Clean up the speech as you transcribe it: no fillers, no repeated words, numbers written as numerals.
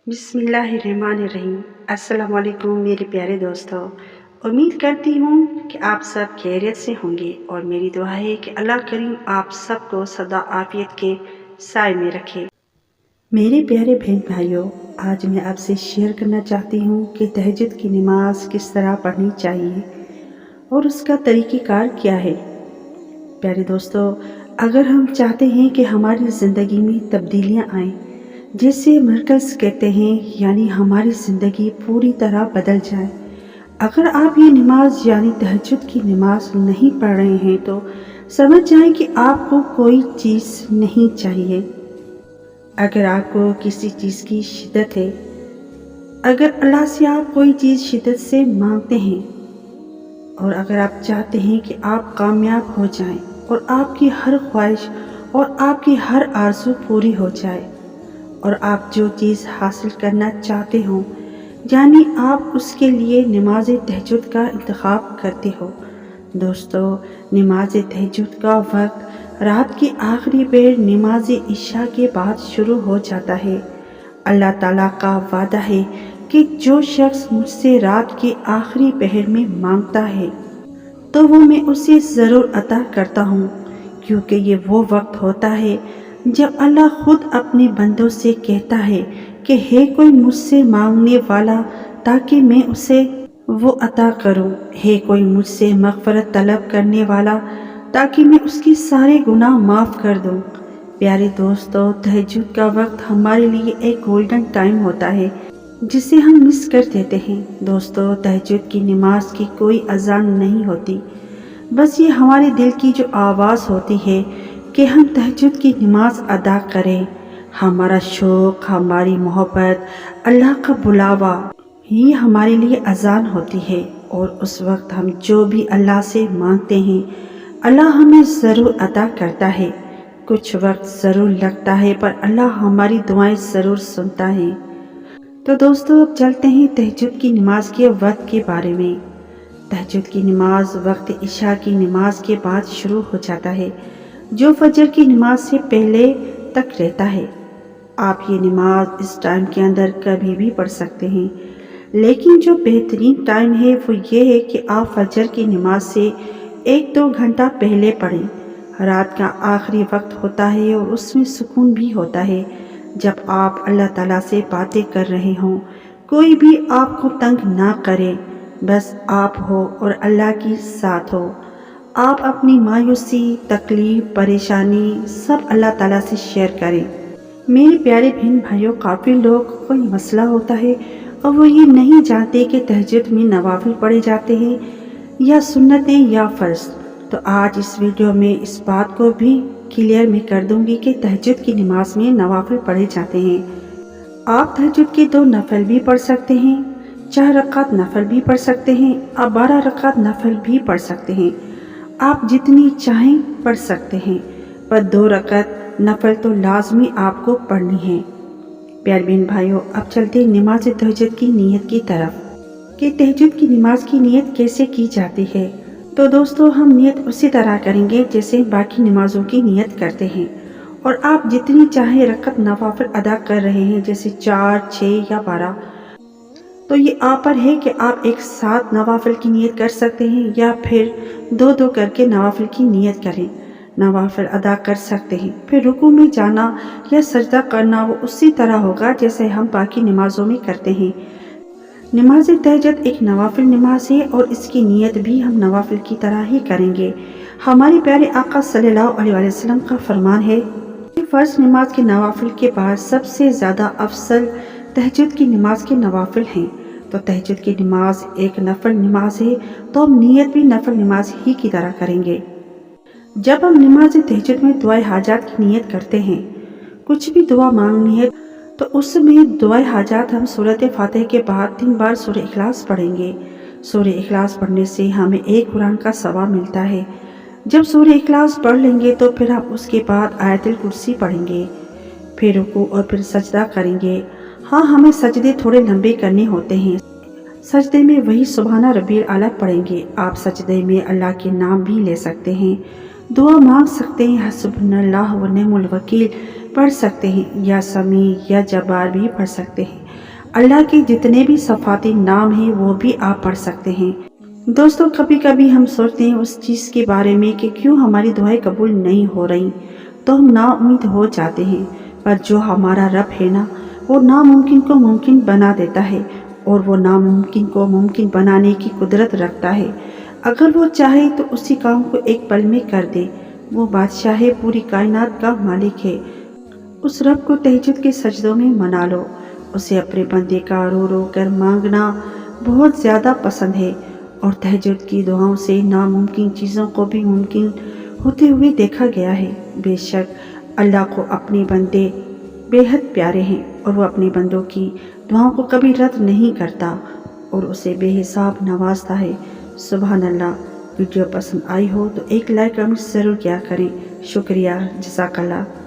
بسم اللہ الرحمن الرحیم۔ السلام علیکم میرے پیارے دوستو، امید کرتی ہوں کہ آپ سب خیریت سے ہوں گے اور میری دعا ہے کہ اللہ کریم آپ سب کو سدا عافیت کے سائے میں رکھے۔ میرے پیارے بہن بھائیوں، آج میں آپ سے شیئر کرنا چاہتی ہوں کہ تہجد کی نماز کس طرح پڑھنی چاہیے اور اس کا طریقہ کار کیا ہے۔ پیارے دوستو، اگر ہم چاہتے ہیں کہ ہماری زندگی میں تبدیلیاں آئیں، جیسے مرکز کہتے ہیں، یعنی ہماری زندگی پوری طرح بدل جائے، اگر آپ یہ نماز یعنی تہجد کی نماز نہیں پڑھ رہے ہیں تو سمجھ جائیں کہ آپ کو کوئی چیز نہیں چاہیے۔ اگر آپ کو کسی چیز کی شدت ہے، اگر اللہ سے آپ کوئی چیز شدت سے مانگتے ہیں، اور اگر آپ چاہتے ہیں کہ آپ کامیاب ہو جائیں اور آپ کی ہر خواہش اور آپ کی ہر آرزو پوری ہو جائے، اور آپ جو چیز حاصل کرنا چاہتے ہوں، یعنی آپ اس کے لیے نماز تہجد کا انتخاب کرتے ہو۔ دوستو، نماز تہجد کا وقت رات کی آخری پہر نماز عشاء کے بعد شروع ہو جاتا ہے۔ اللہ تعالیٰ کا وعدہ ہے کہ جو شخص مجھ سے رات کے آخری پہر میں مانگتا ہے تو وہ میں اسے ضرور عطا کرتا ہوں، کیونکہ یہ وہ وقت ہوتا ہے جب اللہ خود اپنے بندوں سے کہتا ہے کہ ہے کوئی مجھ سے مانگنے والا تاکہ میں اسے وہ عطا کروں، ہے کوئی مجھ سے مغفرت طلب کرنے والا تاکہ میں اس کی سارے گناہ معاف کر دوں۔ پیارے دوستو، تہجد کا وقت ہمارے لیے ایک گولڈن ٹائم ہوتا ہے جسے ہم مس کر دیتے ہیں۔ دوستو، تہجد کی نماز کی کوئی اذان نہیں ہوتی، بس یہ ہمارے دل کی جو آواز ہوتی ہے کہ ہم تہجد کی نماز ادا کریں۔ ہمارا شوق، ہماری محبت، اللہ کا بلاوا، یہ ہمارے لیے اذان ہوتی ہے، اور اس وقت ہم جو بھی اللہ سے مانگتے ہیں اللہ ہمیں ضرور عطا کرتا ہے۔ کچھ وقت ضرور لگتا ہے پر اللہ ہماری دعائیں ضرور سنتا ہے۔ تو دوستو، اب چلتے ہیں تہجد کی نماز کے وقت کے بارے میں۔ تہجد کی نماز وقت عشاء کی نماز کے بعد شروع ہو جاتا ہے، جو فجر کی نماز سے پہلے تک رہتا ہے۔ آپ یہ نماز اس ٹائم کے اندر کبھی بھی پڑھ سکتے ہیں، لیکن جو بہترین ٹائم ہے وہ یہ ہے کہ آپ فجر کی نماز سے 1-2 گھنٹہ پہلے پڑھیں۔ رات کا آخری وقت ہوتا ہے اور اس میں سکون بھی ہوتا ہے، جب آپ اللہ تعالیٰ سے باتیں کر رہے ہوں، کوئی بھی آپ کو تنگ نہ کرے، بس آپ ہو اور اللہ کی ساتھ ہو۔ آپ اپنی مایوسی، تکلیف، پریشانی سب اللہ تعالیٰ سے شیئر کریں۔ میرے پیارے بہن بھائیوں، کافی لوگ کو یہ مسئلہ ہوتا ہے اور وہ یہ نہیں جانتے کہ تہجد میں نوافل پڑھے جاتے ہیں یا سنتیں یا فرض۔ تو آج اس ویڈیو میں اس بات کو بھی کلیئر میں کر دوں گی کہ تہجد کی نماز میں نوافل پڑھے جاتے ہیں۔ آپ تہجد کے 2 نفل بھی پڑھ سکتے ہیں، 4 رکعت نفل بھی پڑھ سکتے ہیں، آپ 12 رکعت نفل بھی پڑھ سکتے ہیں۔ آپ جتنی چاہیں پڑھ سکتے ہیں، پر 2 رکعت نفل تو لازمی آپ کو پڑھنی ہے۔ پیارے بہن بھائیوں، اب چلتے ہیں نماز تہجد کی نیت کی طرف کہ تہجد کی نماز کی نیت کیسے کی جاتی ہے۔ تو دوستو، ہم نیت اسی طرح کریں گے جیسے باقی نمازوں کی نیت کرتے ہیں، اور آپ جتنی چاہیں رکعت نوافل ادا کر رہے ہیں، جیسے 4، 6 یا 12، تو یہ آپ پر ہے کہ آپ ایک ساتھ نوافل کی نیت کر سکتے ہیں یا پھر 2 کر کے نوافل کی نیت کریں، نوافل ادا کر سکتے ہیں۔ پھر رکوع میں جانا یا سجدہ کرنا وہ اسی طرح ہوگا جیسے ہم باقی نمازوں میں کرتے ہیں۔ نماز تہجد ایک نوافل نماز ہے اور اس کی نیت بھی ہم نوافل کی طرح ہی کریں گے۔ ہمارے پیارے آقا صلی اللہ علیہ وسلم کا فرمان ہے کہ فرض نماز کے نوافل کے بعد سب سے زیادہ افضل تہجد کی نماز کے نوافل ہیں۔ تو تہجد کی نماز ایک نفل نماز ہے، تو ہم نیت بھی نفل نماز ہی کی طرح کریں گے۔ جب ہم نماز تہجد میں دعائے حاجات کی نیت کرتے ہیں، کچھ بھی دعا مانگنی ہے، تو اس میں دعائے حاجات ہم سورۃ فاتحہ کے بعد 3 بار سورہ اخلاص پڑھیں گے۔ سورہ اخلاص پڑھنے سے ہمیں 1 قرآن کا ثواب ملتا ہے۔ جب سورہ اخلاص پڑھ لیں گے تو پھر ہم اس کے بعد آیت الکرسی پڑھیں گے، پھر رکوع اور پھر سجدہ کریں گے۔ ہاں، ہمیں سجدے تھوڑے لمبے کرنے ہوتے ہیں۔ سجدے میں وہی سبحان ربی الاعلیٰ پڑھیں گے۔ آپ سجدے میں اللہ کے نام بھی لے سکتے ہیں، دعا مانگ سکتے ہیں، حسبنا اللہ و نعم الوکیل پڑھ سکتے ہیں یا سمیع یا جبار بھی پڑھ سکتے ہیں۔ اللہ کے جتنے بھی صفاتی نام ہیں وہ بھی آپ پڑھ سکتے ہیں۔ دوستو کبھی کبھی ہم سوچتے ہیں اس چیز کے بارے میں کہ کیوں ہماری دعائیں قبول نہیں ہو رہی، تو ہم نا امید ہو جاتے ہیں، پر جو ہمارا رب ہے نا، وہ ناممکن کو ممکن بنا دیتا ہے، اور وہ ناممکن کو ممکن بنانے کی قدرت رکھتا ہے۔ اگر وہ چاہے تو اسی کام کو ایک پل میں کر دے۔ وہ بادشاہ پوری کائنات کا مالک ہے۔ اس رب کو تہجد کے سجدوں میں منا لو۔ اسے اپنے بندے کا رو رو کر مانگنا بہت زیادہ پسند ہے، اور تہجد کی دعاؤں سے ناممکن چیزوں کو بھی ممکن ہوتے ہوئے دیکھا گیا ہے۔ بے شک اللہ کو اپنے بندے بے حد پیارے ہیں، اور وہ اپنے بندوں کی دعاؤں کو کبھی رد نہیں کرتا، اور اسے بے حساب نوازتا ہے۔ سبحان اللہ۔ ویڈیو پسند آئی ہو تو ایک لائک کمنٹ ضرور کیا کریں۔ شکریہ، جزاک اللہ۔